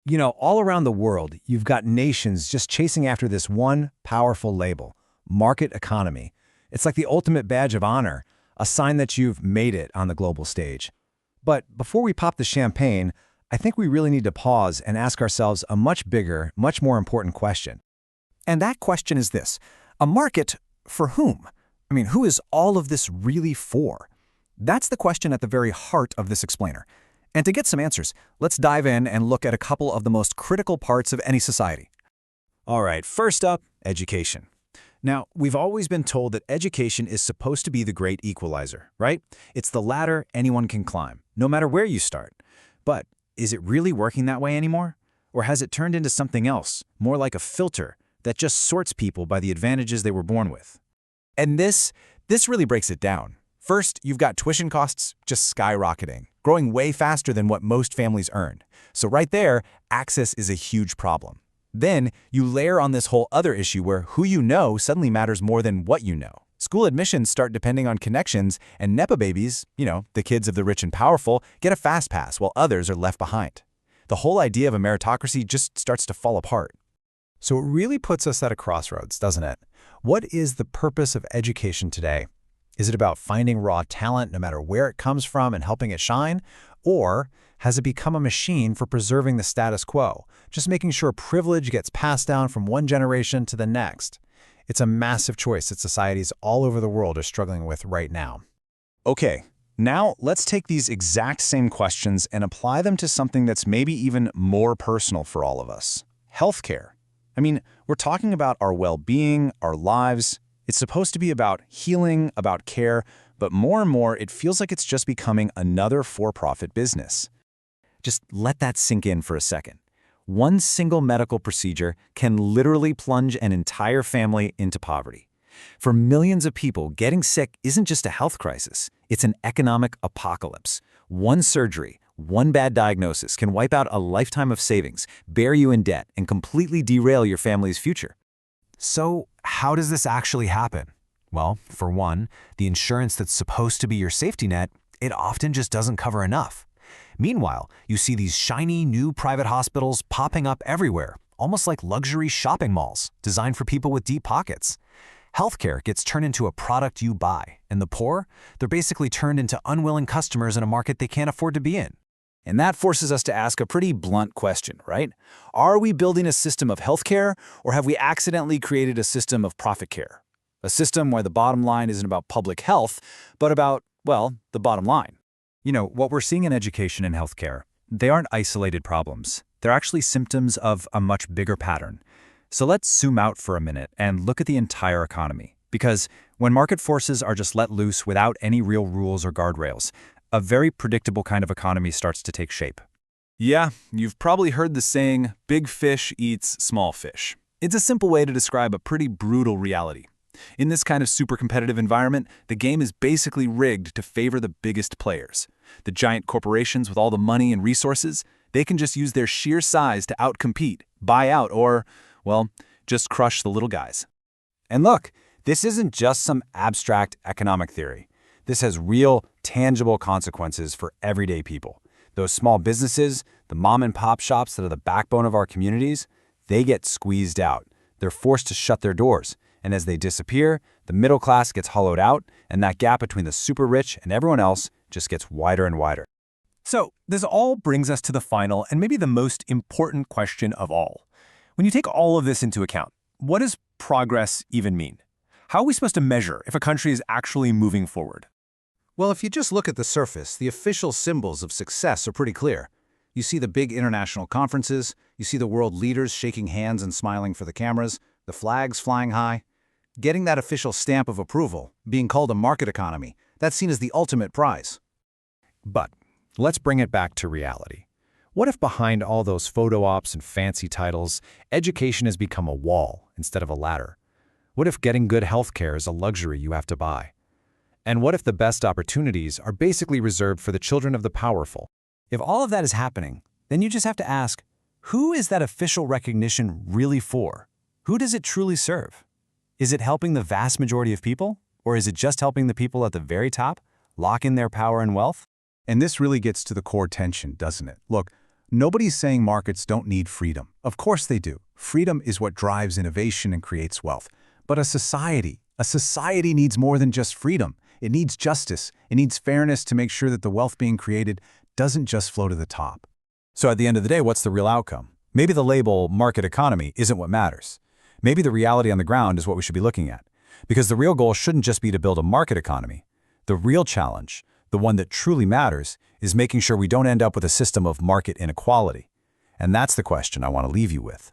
All around the world, you've got nations just chasing after this one powerful label, market economy. It's like the ultimate badge of honor, a sign that you've made it on the global stage. But before we pop the champagne, I think we really need to pause and ask ourselves a much bigger, much more important question. And that question is this: a market for whom? Who is all of this really for? That's the question at the very heart of this explainer. And to get some answers, let's dive in and look at a couple of the most critical parts of any society. All right, first up, education. Now, we've always been told that education is supposed to be the great equalizer, right? It's the ladder anyone can climb, no matter where you start. But is it really working that way anymore? Or has it turned into something else, more like a filter that just sorts people by the advantages they were born with? And this really breaks it down. First, you've got tuition costs just skyrocketing, growing way faster than what most families earn. So right there, access is a huge problem. Then you layer on this whole other issue where who you know suddenly matters more than what you know. School admissions start depending on connections, and Nepo babies, the kids of the rich and powerful, get a fast pass while others are left behind. The whole idea of a meritocracy just starts to fall apart. So it really puts us at a crossroads, doesn't it? What is the purpose of education today? Is it about finding raw talent no matter where it comes from and helping it shine? Or has it become a machine for preserving the status quo, just making sure privilege gets passed down from one generation to the next? It's a massive choice that societies all over the world are struggling with right now. Okay, now let's take these exact same questions and apply them to something that's maybe even more personal for all of us: healthcare. We're talking about our well-being, our lives. It's supposed to be about healing, about care, but more and more it feels like it's just becoming another for-profit business. Just let that sink in for a second. One single medical procedure can literally plunge an entire family into poverty. For millions of people, getting sick isn't just a health crisis, it's an economic apocalypse. One surgery, one bad diagnosis can wipe out a lifetime of savings, bear you in debt, and completely derail your family's future. So how does this actually happen? Well, for one, the insurance that's supposed to be your safety net, it often just doesn't cover enough. Meanwhile, you see these shiny new private hospitals popping up everywhere, almost like luxury shopping malls designed for people with deep pockets. Healthcare gets turned into a product you buy, and the poor, they're basically turned into unwilling customers in a market they can't afford to be in. And that forces us to ask a pretty blunt question, right? Are we building a system of healthcare, or have we accidentally created a system of profit care? A system where the bottom line isn't about public health, but about, the bottom line. What we're seeing in education and healthcare, they aren't isolated problems. They're actually symptoms of a much bigger pattern. So let's zoom out for a minute and look at the entire economy. Because when market forces are just let loose without any real rules or guardrails, a very predictable kind of economy starts to take shape. Yeah, you've probably heard the saying, big fish eats small fish. It's a simple way to describe a pretty brutal reality. In this kind of super competitive environment, the game is basically rigged to favor the biggest players. The giant corporations with all the money and resources, they can just use their sheer size to outcompete, buy out, or, just crush the little guys. And look, this isn't just some abstract economic theory. This has real, tangible consequences for everyday people. Those small businesses, the mom and pop shops that are the backbone of our communities, they get squeezed out. They're forced to shut their doors. And as they disappear, the middle class gets hollowed out, and that gap between the super rich and everyone else just gets wider and wider. So this all brings us to the final and maybe the most important question of all. When you take all of this into account, what does progress even mean? How are we supposed to measure if a country is actually moving forward? Well, if you just look at the surface, the official symbols of success are pretty clear. You see the big international conferences, you see the world leaders shaking hands and smiling for the cameras, the flags flying high. Getting that official stamp of approval, being called a market economy, that's seen as the ultimate prize. But let's bring it back to reality. What if behind all those photo ops and fancy titles, education has become a wall instead of a ladder? What if getting good healthcare is a luxury you have to buy? And what if the best opportunities are basically reserved for the children of the powerful? If all of that is happening, then you just have to ask, who is that official recognition really for? Who does it truly serve? Is it helping the vast majority of people? Or is it just helping the people at the very top lock in their power and wealth? And this really gets to the core tension, doesn't it? Look, Nobody's saying markets don't need freedom. Of course they do. Freedom is what drives innovation and creates wealth. But a society needs more than just freedom. It needs justice. It needs fairness to make sure that the wealth being created doesn't just flow to the top. So at the end of the day, what's the real outcome? Maybe the label market economy isn't what matters. Maybe the reality on the ground is what we should be looking at. Because the real goal shouldn't just be to build a market economy. The real challenge, the one that truly matters, is making sure we don't end up with a system of market inequality. And that's the question I want to leave you with.